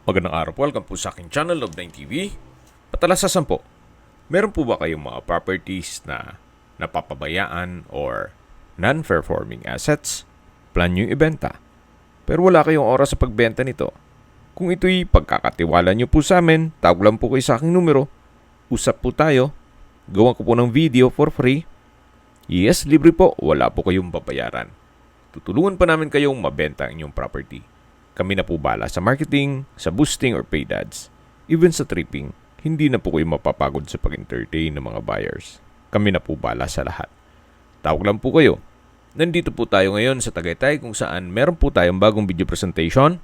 Magandang araw po, welcome po sa aking channel, Love9 TV. Patalasasan po, meron po ba kayong mga properties na napapabayaan or non-performing assets? Plan nyo ibenta, pero wala kayong oras sa pagbenta nito. Kung ito'y pagkakatiwala nyo po sa amin, tawag lang po kayo sa aking numero. Usap po tayo, gawan ko po ng video for free. Yes, libre po, wala po kayong babayaran. Tutulungan pa namin kayong mabenta ang inyong property. Kami na po bala sa marketing, sa boosting or paid ads. Even sa tripping, hindi na po kayo mapapagod sa pag-entertain ng mga buyers. Kami na po bala sa lahat. Tawag lang po kayo. Nandito po tayo ngayon sa Tagaytay kung saan meron po tayong bagong video presentation.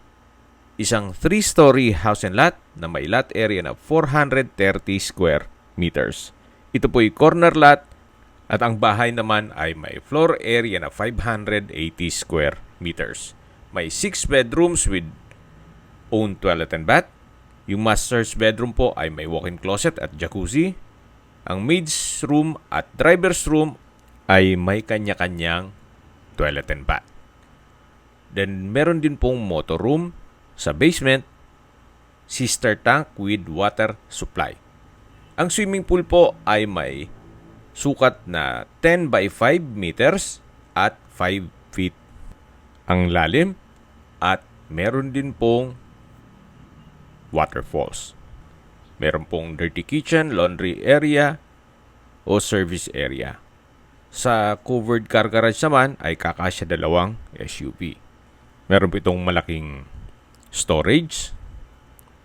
Isang 3-story house and lot na may lot area na 430 square meters. Ito po ay corner lot at ang bahay naman ay may floor area na 580 square meters. May 6 bedrooms with own toilet and bath. Yung master's bedroom po ay may walk-in closet at jacuzzi. Ang maid's room at driver's room ay may kanya-kanyang toilet and bath. Then meron din pong motor room sa basement, sister tank with water supply. Ang swimming pool po ay may sukat na 10 by 5 meters at 5 feet ang lalim at meron din pong waterfalls. Meron pong dirty kitchen, laundry area o service area. Sa covered car garage naman ay kakasya dalawang SUV. Meron po itong malaking storage.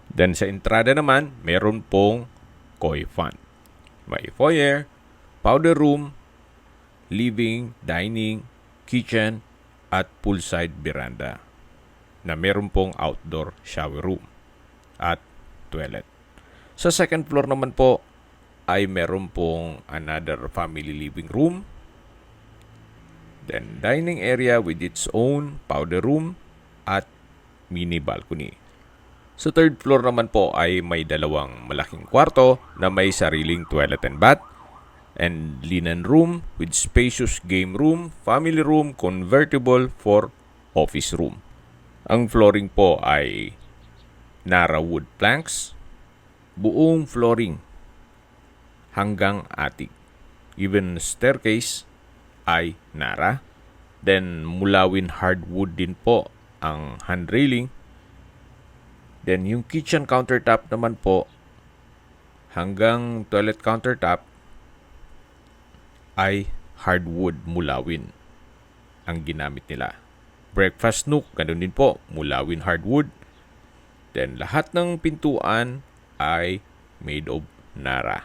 Then sa entrada naman, meron pong koi fund. May foyer, powder room, living, dining, kitchen, at poolside veranda na meron pong outdoor shower room at toilet. Sa second floor naman po ay meron pong another family living room, then dining area with its own powder room at mini balcony. Sa third floor naman po ay may dalawang malaking kwarto na may sariling toilet and bath and linen room with spacious game room, family room, convertible for office room. Ang flooring po ay Nara wood planks, buong flooring hanggang attic. Even staircase ay Nara. Then mulawin hardwood din po ang hand railing. Then yung kitchen countertop naman po hanggang toilet countertop ay hardwood mulawin ang ginamit nila. Breakfast nook, ganun din po, mulawin hardwood. Then lahat ng pintuan ay made of Nara.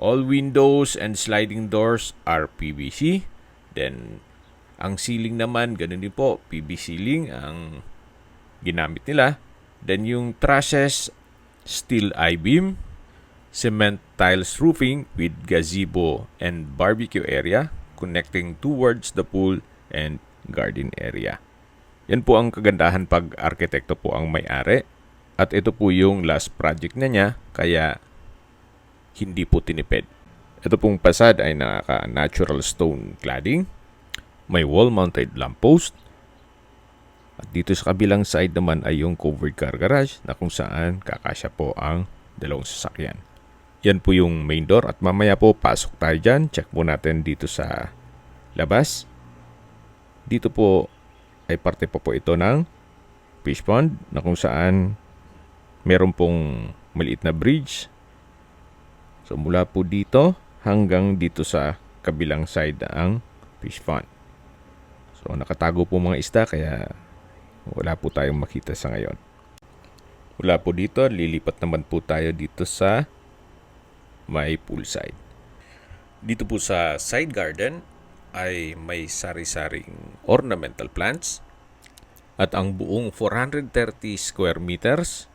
All windows and sliding doors are PVC. Then ang ceiling naman, ganun din po, PVC ceiling ang ginamit nila. Then yung trusses, steel I-beam, cement tiles roofing with gazebo and barbecue area connecting towards the pool and garden area. Yan po ang kagandahan pag arkitekto po ang may-ari. At ito po yung last project na niya, kaya hindi po tinipid. Ito pong pasad ay naka-natural stone cladding. May wall-mounted lamppost. At dito sa kabilang side naman ay yung covered car garage na kung saan kakasya po ang dalawang sasakyan. Yan po yung main door at mamaya po pasok tayo dyan. Check po natin dito sa labas. Dito po ay parte po ito ng fish pond na kung saan meron pong maliit na bridge. So mula po dito hanggang dito sa kabilang side ang fish pond. So nakatago po mga isda kaya wala po tayong makita sa ngayon. Mula po dito, lilipat naman po tayo dito sa may poolside. Dito po sa side garden ay may sari-saring ornamental plants at ang buong 430 square meters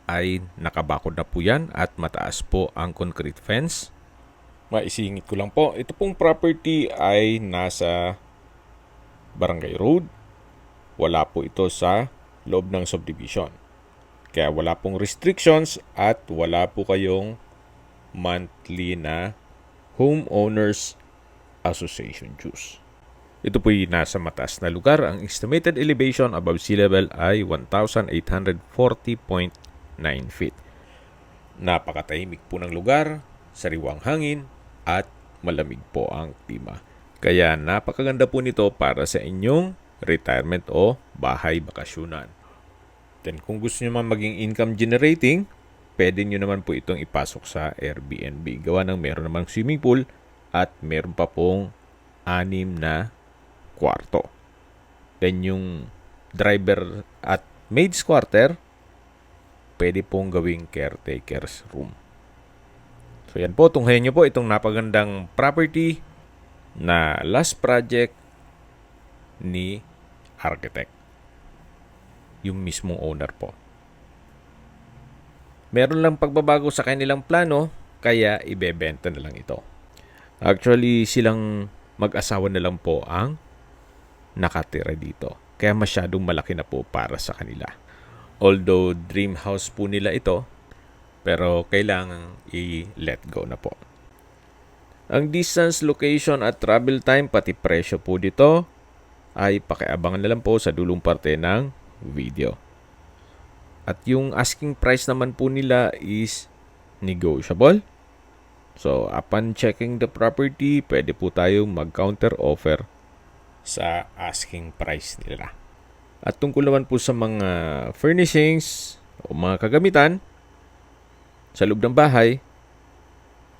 ay nakabakod na po yan at mataas po ang concrete fence. Maisingit ko lang po, ito pong property ay nasa Barangay Road. Wala po ito sa loob ng subdivision. Kaya wala pong restrictions at wala po kayong monthly na homeowners association dues. Ito po'y nasa mataas na lugar. Ang estimated elevation above sea level ay 1,840.9 feet. Napakatahimik po ng lugar, sariwang hangin, at malamig po ang klima. Kaya napakaganda po nito para sa inyong retirement o bahay bakasyonan. Then kung gusto nyo man maging income generating, pwede nyo naman po itong ipasok sa Airbnb. Gawa ng meron namang swimming pool at meron pa pong 6 na kwarto. Then yung driver at maid's quarter, pwede pong gawing caretaker's room. So yan po, tunghayan nyo po itong napagandang property na last project ni architect. Yung mismong owner po. Meron lang pagbabago sa kanilang plano, kaya ibebenta na lang ito. Actually, silang mag-asawa na lang po ang nakatira dito. Kaya masyadong malaki na po para sa kanila. Although dream house po nila ito, pero kailangan i-let go na po. Ang distance, location at travel time pati presyo po dito ay pakiabangan na lang po sa dulong parte ng video. At yung asking price naman po nila is negotiable. So upon checking the property, pwede po tayo mag-counter offer sa asking price nila. At tungkol naman po sa mga furnishings o mga kagamitan sa loob ng bahay,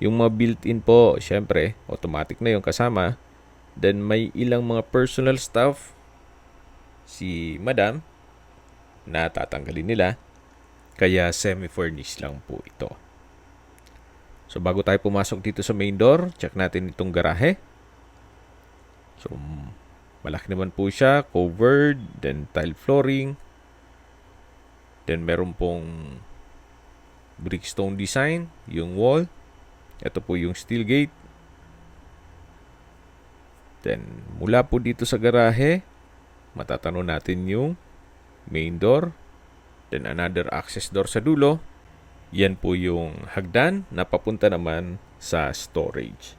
yung mga built-in po, syempre, automatic na yung kasama. Then may ilang mga personal stuff si madam na tatanggalin nila. Kaya semi-furnished lang po ito. So bago tayo pumasok dito sa main door, check natin itong garahe. So malaki naman po siya, covered, then tile flooring. Then meron pong brickstone design, yung wall. Ito po yung steel gate. Then mula po dito sa garahe, matatanaw natin yung main door. Then another access door sa dulo. Yan po yung hagdan na papunta naman sa storage.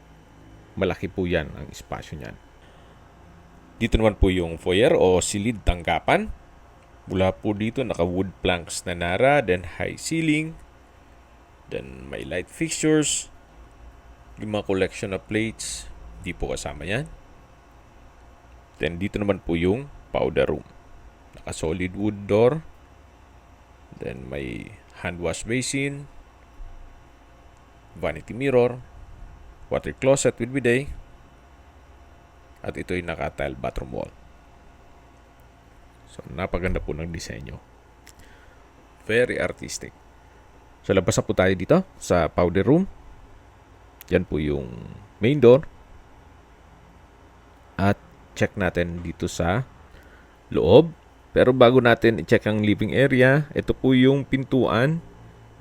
Malaki po yan ang espasyo niyan. Dito naman po yung foyer o silid tanggapan. Mula po dito naka-wood planks na nara, then high ceiling. Then may light fixtures. Yung mga collection of plates, di po kasama yan. Then dito naman po yung powder room. Naka-solid wood door. Then may hand wash basin, vanity mirror, water closet with bidet, at ito yung naka-tile bathroom wall. So, napaganda po ng disenyo. Very artistic. So, labas na po tayo dito sa powder room. Yan po yung main door. At check natin dito sa loob. Pero bago natin i-check ang living area, ito po yung pintuan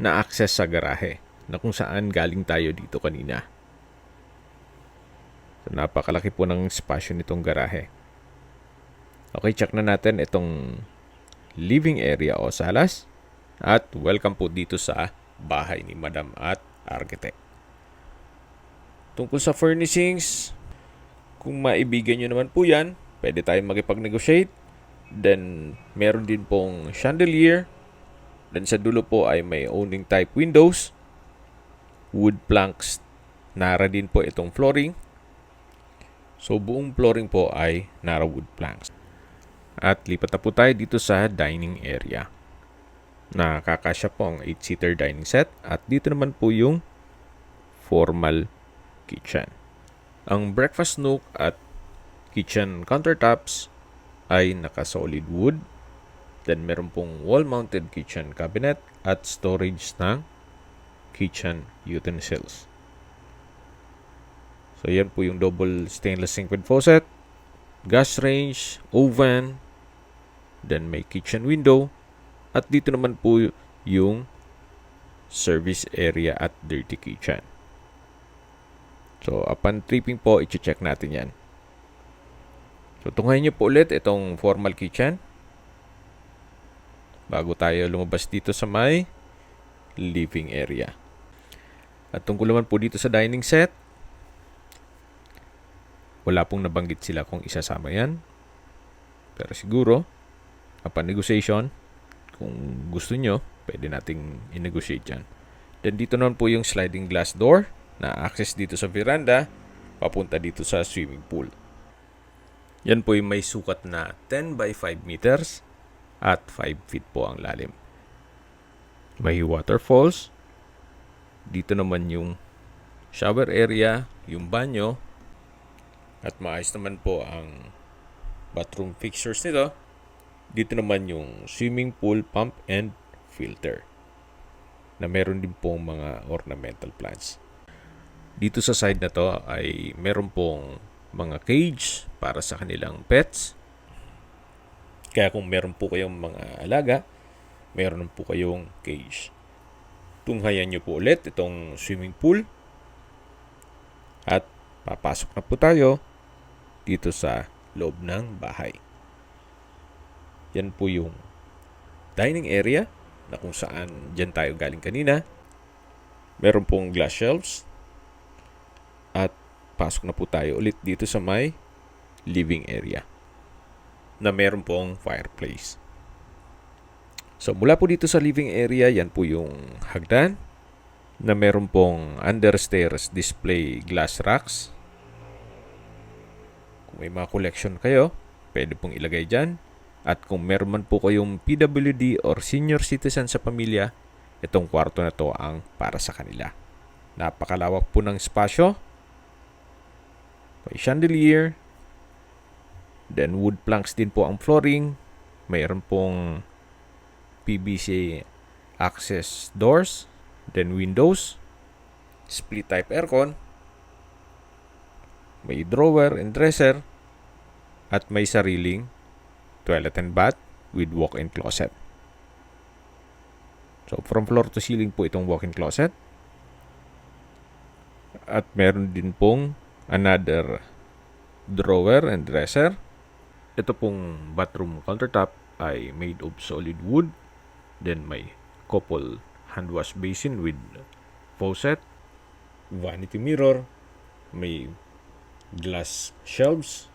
na access sa garahe na kung saan galing tayo dito kanina. So, napakalaki po ng espasyo nitong garahe. Okay, check na natin itong living area o salas. At welcome po dito sa bahay ni Madam at Architect. Tungkol sa furnishings, kung maibigan nyo naman po yan, pwede tayong makipag-negotiate. Then, meron din pong chandelier. Then, sa dulo po ay may owning type windows. Wood planks. Nara din po itong flooring. So, buong flooring po ay nara wood planks. At lipat na po tayo dito sa dining area. Nakakasya po ang 8-seater dining set. At dito naman po yung formal kitchen. Ang breakfast nook at kitchen countertops ay naka-solid wood. Then meron pong wall-mounted kitchen cabinet at storage ng kitchen utensils. So yan po yung double stainless sink with faucet, gas range, oven, then may kitchen window, at dito naman po yung service area at dirty kitchen. So upon tripping po, i-check natin yan. So, tunghayin nyo po ulit itong formal kitchen. Bago tayo lumabas dito sa may living area. At tungkol naman po dito sa dining set, Wala pong nabanggit sila kung isasama yan. Pero siguro, upon negotiation, kung gusto nyo, pwede nating i-negotiate yan. Then dito naman po yung sliding glass door na access dito sa veranda, papunta dito sa swimming pool. Yan po yung may sukat na 10 by 5 meters at 5 feet po ang lalim. May waterfalls. Dito naman yung shower area, yung banyo, at maayos naman po ang bathroom fixtures nito. Dito naman yung swimming pool pump and filter na meron din pong mga ornamental plants. Dito sa side na to ay meron pong mga cage para sa kanilang pets. Kaya kung meron po kayong mga alaga, meron po kayong cage. Tunghayan nyo po ulit itong swimming pool. At papasok na po tayo dito sa loob ng bahay. Yan po yung dining area na kung saan dyan tayo galing kanina. Meron pong glass shelves. At pasok na po tayo ulit dito sa may living area na meron pong fireplace. So mula po dito sa living area, yan po yung hagdan na meron pong understairs display glass racks. Kung may mga collection kayo, pwede pong ilagay dyan. At kung meron man po kayong PWD or senior citizen sa pamilya, itong kwarto na to ang para sa kanila. Napakalawak po ng espasyo. May chandelier. Then wood planks din po ang flooring. Mayroon pong PVC access doors. Then windows. Split type aircon. May drawer and dresser. At may sariling toilet and bath with walk-in closet. So from floor to ceiling po itong walk-in closet. At meron din pong another drawer and dresser. Ito pong bathroom countertop ay made of solid wood. Then may couple hand wash basin with faucet, vanity mirror, may glass shelves,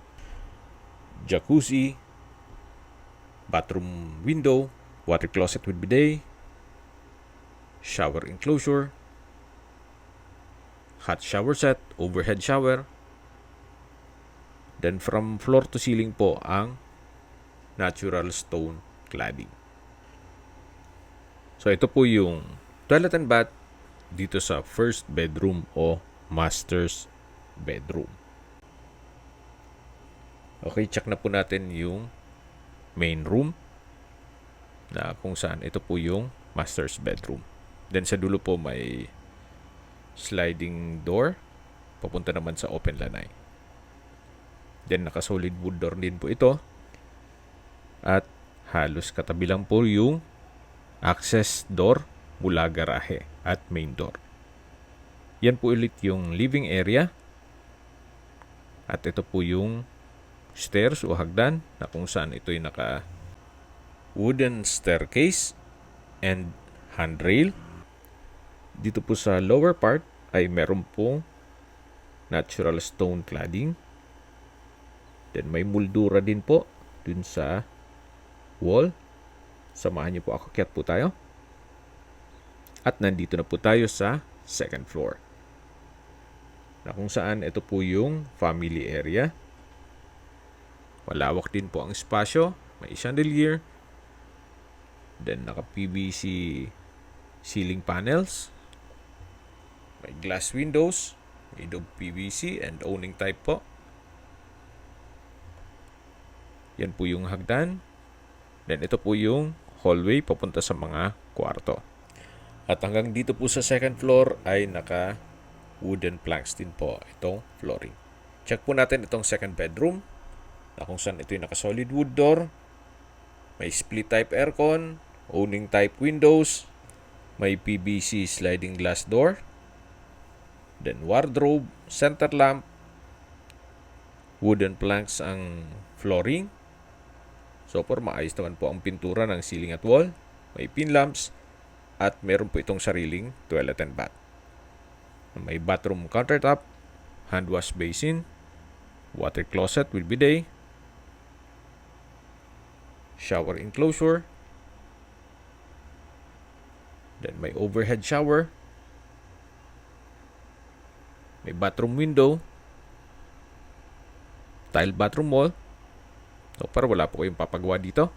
jacuzzi, bathroom window, water closet with bidet, shower enclosure, hot shower set, overhead shower. Then from floor to ceiling po ang natural stone cladding. So ito po yung toilet and bath dito sa first bedroom o master's bedroom. Okay, check na po natin yung main room na kung saan ito po yung master's bedroom. Then sa dulo po may sliding door papunta naman sa open lanai. Then naka-solid wood door din po ito. At halos katabi lang po yung access door mula garahe at main door. Yan po ulit yung living area. At ito po yung stairs o hagdan na kung saan ito'y naka wooden staircase and handrail. Dito po sa lower part ay meron pong natural stone cladding. Then may moldura din po dun sa wall. Samahan niyo po ako, akyat po tayo. At nandito na po tayo sa second floor. Na kung saan ito po yung family area. Malawak din po ang espasyo. May chandelier. Then naka-PVC ceiling panels. May glass windows made of PVC and owning type po. Yan po yung hagdan. Then ito po yung hallway papunta sa mga kwarto. At hanggang dito po sa second floor ay naka wooden planks din po itong flooring. Check po natin itong second bedroom na kung saan ito yung naka solid wood door. May split type aircon, owning type windows, may PVC sliding glass door, then wardrobe, center lamp, wooden planks ang flooring. So for maayos naman po ang pintura ng ceiling at wall, may pin lamps, at meron po itong sariling toilet and bath. May bathroom countertop, hand wash basin, water closet with bidet, shower enclosure, then may overhead shower, may bathroom window, tile bathroom wall. So, para wala po kayong papagawa dito.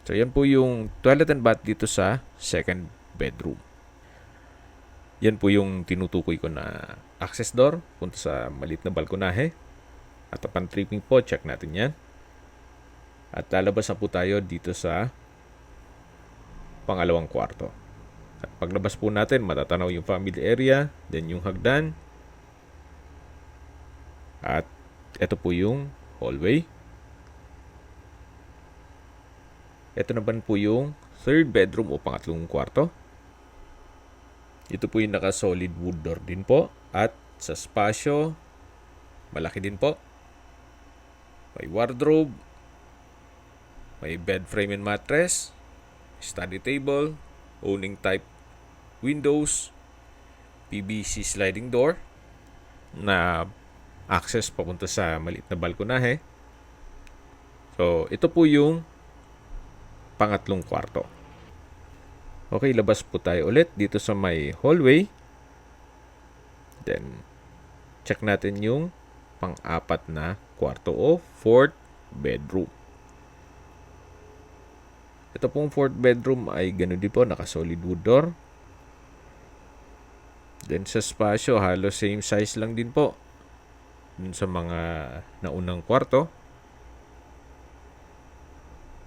So, yan po yung toilet and bath dito sa second bedroom. Yan po yung tinutukoy ko na access door punta sa maliit na balkonahe. At upon tripping po, check natin yan. At lalabas na po tayo dito sa pangalawang kwarto. At paglabas po natin, matatanaw yung family area, then yung hagdan. At ito po yung hallway. Ito naman po yung third bedroom o pangatlong kwarto. Ito po yung naka-solid wood door din po. At sa spasyo, malaki din po. May wardrobe, may bed frame and mattress, study table, owning type windows, PVC sliding door na access papunta sa maliit na balkonahe. So, ito po yung pangatlong kwarto. Okay, labas po tayo ulit dito sa may hallway. Then, check natin yung pang-apat na kwarto o fourth bedroom. Ito pong fourth bedroom ay ganun din po, naka-solid wood door. Then sa spasyo, halos same size lang din po dun sa mga naunang kwarto.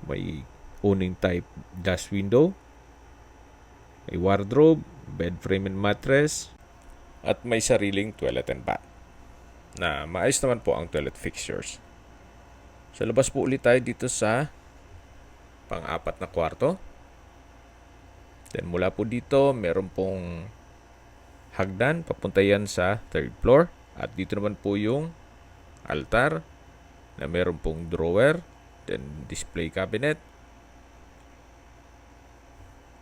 May owning type glass window, may wardrobe, bed frame and mattress, at may sariling toilet and bath na maayos naman po ang toilet fixtures. So labas po ulit tayo dito sa pang-apat na kwarto. Then mula po dito, meron pong hagdan, papunta yan sa third floor. At dito naman po yung altar na meron pong drawer, then display cabinet.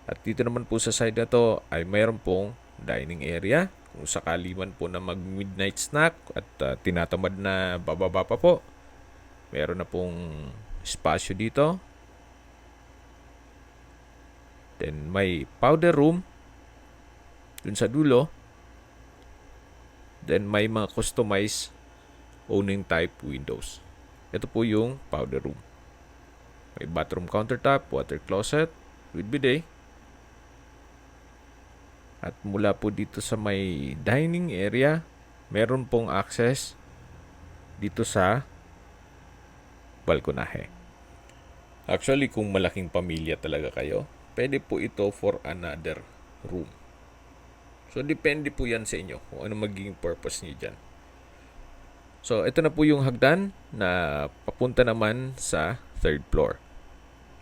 At dito naman po sa side na to ay meron pong dining area. Kung sakali man po na mag-midnight snack at tinatamad na bababa pa po, meron na pong espasyo dito. Then may powder room dun sa dulo. Then may mga customized owning type windows. Ito po yung powder room. May bathroom countertop, water closet with bidet. At mula po dito sa may dining area, meron pong access dito sa balkonahe. Actually, kung malaking pamilya talaga kayo, pwede po ito for another room. So, depende po yan sa inyo kung ano magiging purpose niyo dyan. So, ito na po yung hagdan na papunta naman sa third floor.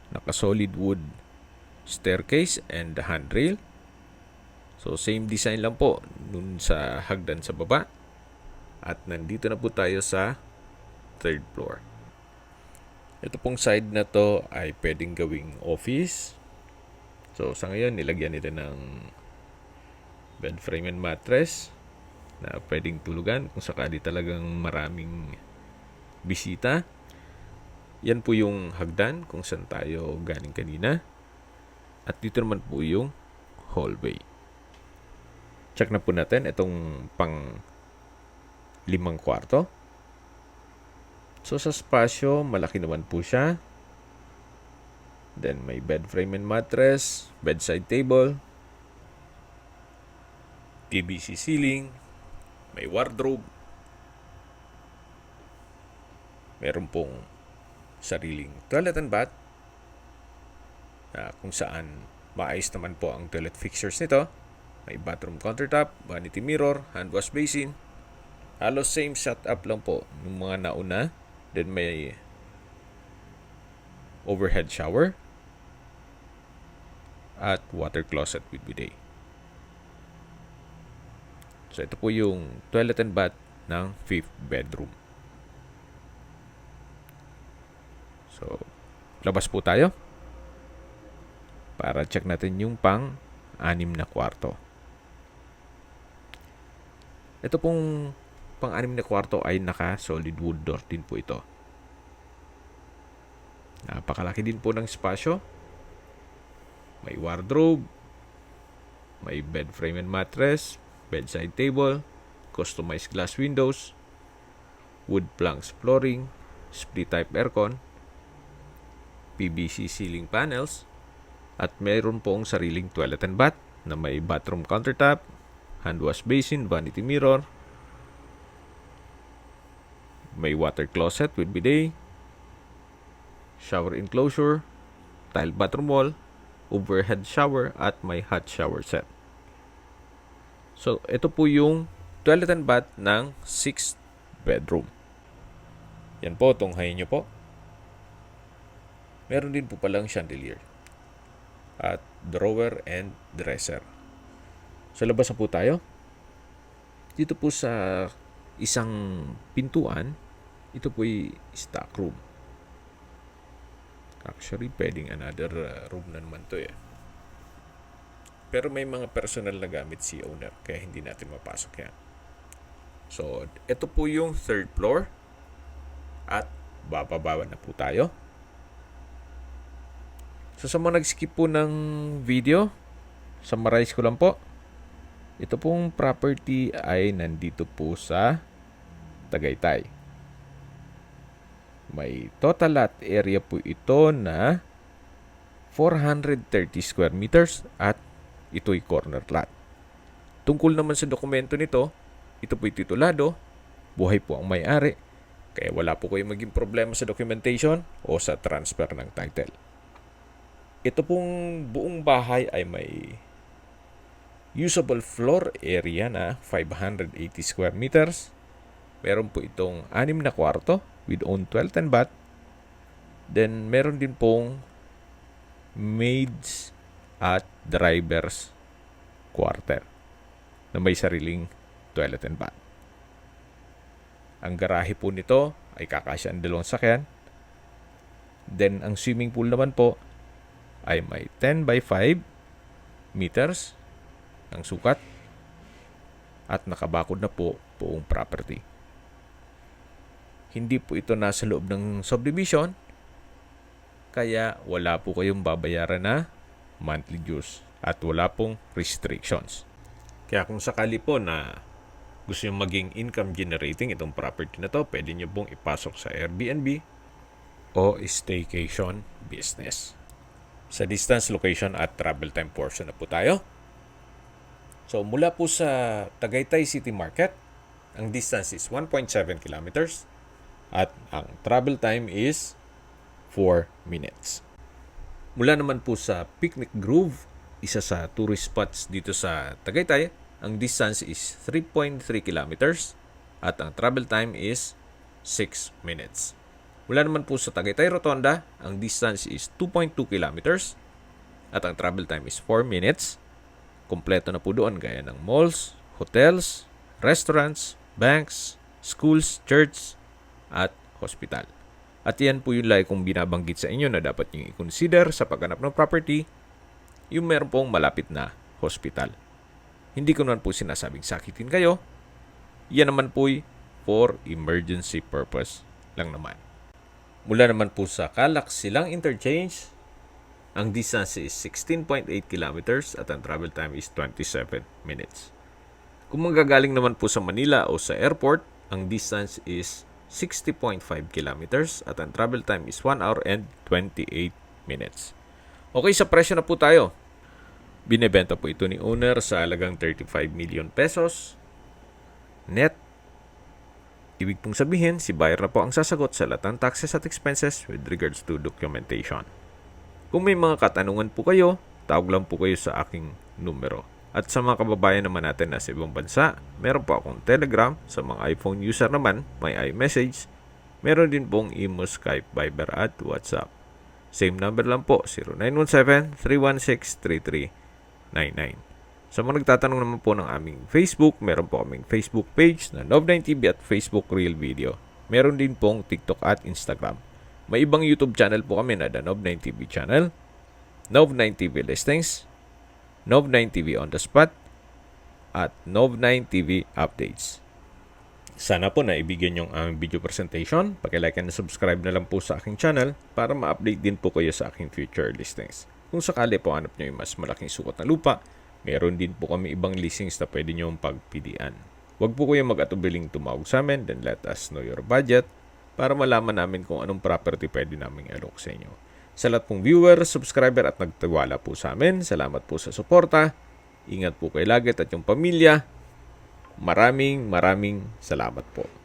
Naka-solid wood staircase and handrail. So, same design lang po nun sa hagdan sa baba. At nandito na po tayo sa third floor. Ito pong side na to ay pwedeng gawing office. So, sa ngayon, nilagyan nila ng bed frame and mattress na pwedeng tulugan kung sakali talagang maraming bisita. Yan po yung hagdan kung saan tayo galing kanina. At dito naman po yung hallway. Check na po natin itong pang 5 kwarto. So sa spasyo, malaki naman po siya. Then may bed frame and mattress, bedside table, PVC ceiling, may wardrobe, meron pong sariling toilet and bath kung saan maayos naman po ang toilet fixtures nito. May bathroom countertop, vanity mirror, hand wash basin. Halos same setup lang po ng mga nauna. Then may overhead shower at water closet with bidet. So, ito po yung toilet and bath ng 5th bedroom. So, labas po tayo para check natin yung pang-6 na kwarto. Ito pong pang-anim na kwarto ay naka-solid wood door din po ito. Napakalaki din po ng espasyo. May wardrobe, may bed frame and mattress, bedside table, customized glass windows, wood planks flooring, split type aircon, PVC ceiling panels, at mayroon pong sariling toilet and bath na may bathroom countertop, hand wash basin, vanity mirror, may water closet with bidet, shower enclosure, tile bathroom wall, overhead shower, at may hot shower set. So, ito po yung toilet and bath ng 6th bedroom. Yan po, tunghayin nyo po. Meron din po palang chandelier at drawer and dresser. Sa labas na po tayo. Dito po sa isang pintuan, ito po ay stock room. Actually, pwedeng another room na naman to eh. Pero may mga personal na gamit si owner, kaya hindi natin mapasok yan. So, ito po yung 3rd floor. At bababa na po tayo. So, sa mga nag-skip po ng video, summarize ko lang po. Ito pong property ay nandito po sa Tagaytay. May total lot area po ito na 430 square meters at ito'y corner lot. Tungkol naman sa dokumento nito, ito po'y titulado, buhay po ang may-ari, kaya wala po kayong maging problema sa documentation o sa transfer ng title. Ito pong buong bahay ay may usable floor area na 580 square meters. Meron po itong 6 na kwarto with own toilet and bath. Then, meron din pong maids at driver's quarter na may sariling toilet and bath. Ang garahe po nito ay kakasya ang 2 sakyan. Then, ang swimming pool naman po ay may 10 by 5 meters ang sukat at nakabakod na po buong property. Hindi po ito nasa loob ng subdivision, kaya wala po kayong babayaran na monthly dues at wala pong restrictions. Kaya kung sakali po na gusto nyo maging income generating itong property na to, pwede nyo pong ipasok sa Airbnb o staycation business. Sa distance, location at travel time portion na po tayo. So mula po sa Tagaytay City Market, ang distance is 1.7 kilometers at ang travel time is 4 minutes. Mula naman po sa Picnic Grove, isa sa tourist spots dito sa Tagaytay, ang distance is 3.3 kilometers at ang travel time is 6 minutes. Mula naman po sa Tagaytay Rotonda, ang distance is 2.2 kilometers at ang travel time is 4 minutes. Kompleto na po doon gaya ng malls, hotels, restaurants, banks, schools, church, at hospital. At yan po yung like kung binabanggit sa inyo na dapat nyo i-consider sa paghanap ng property, yung meron pong malapit na hospital. Hindi ko naman po sinasabing sakitin kayo. Yan naman po for emergency purpose lang naman. Mula naman po sa Calac Silang Interchange, ang distance is 16.8 kilometers at ang travel time is 27 minutes. Kung manggagaling naman po sa Manila o sa airport, ang distance is 60.5 kilometers at ang travel time is 1 hour and 28 minutes. Okay, sa presyo na po tayo. Binebenta po ito ni owner sa halagang 35 million pesos. Net. Ibig pong sabihin, si buyer na po ang sasagot sa lahat ng taxes at expenses with regards to documentation. Kung may mga katanungan po kayo, tawag lang po kayo sa aking numero. At sa mga kababayan naman natin na sa ibang bansa, meron po akong Telegram. Sa mga iPhone user naman, may iMessage. Meron din pong Imo, Skype, Viber at WhatsApp. Same number lang po, 0917-316-3399. Sa mga nagtatanong naman po ng aming Facebook, meron po kaming Facebook page na Nov9TV at Facebook Real Video. Meron din pong TikTok at Instagram. May ibang YouTube channel po kami na The Nov9TV channel, Nov9TV Listings, Nov9TV On The Spot, at Nov9TV Updates. Sana po na ibigyan yung aming video presentation. Paki-like and subscribe na lang po sa aking channel para ma-update din po kayo sa aking future listings. Kung sakali po hanap nyo yung mas malaking sukat na lupa, meron din po kami ibang listings na pwede nyo pagpilian. Huwag po kayong mag-atubiling tumawag sa amin, then let us know your budget para malaman namin kung anong property pwede naming alok sa inyo. Sa lahat pong viewer, subscriber at nagtiwala po sa amin, salamat po sa suporta. Ingat po kayo lagi at yung pamilya. Maraming salamat po.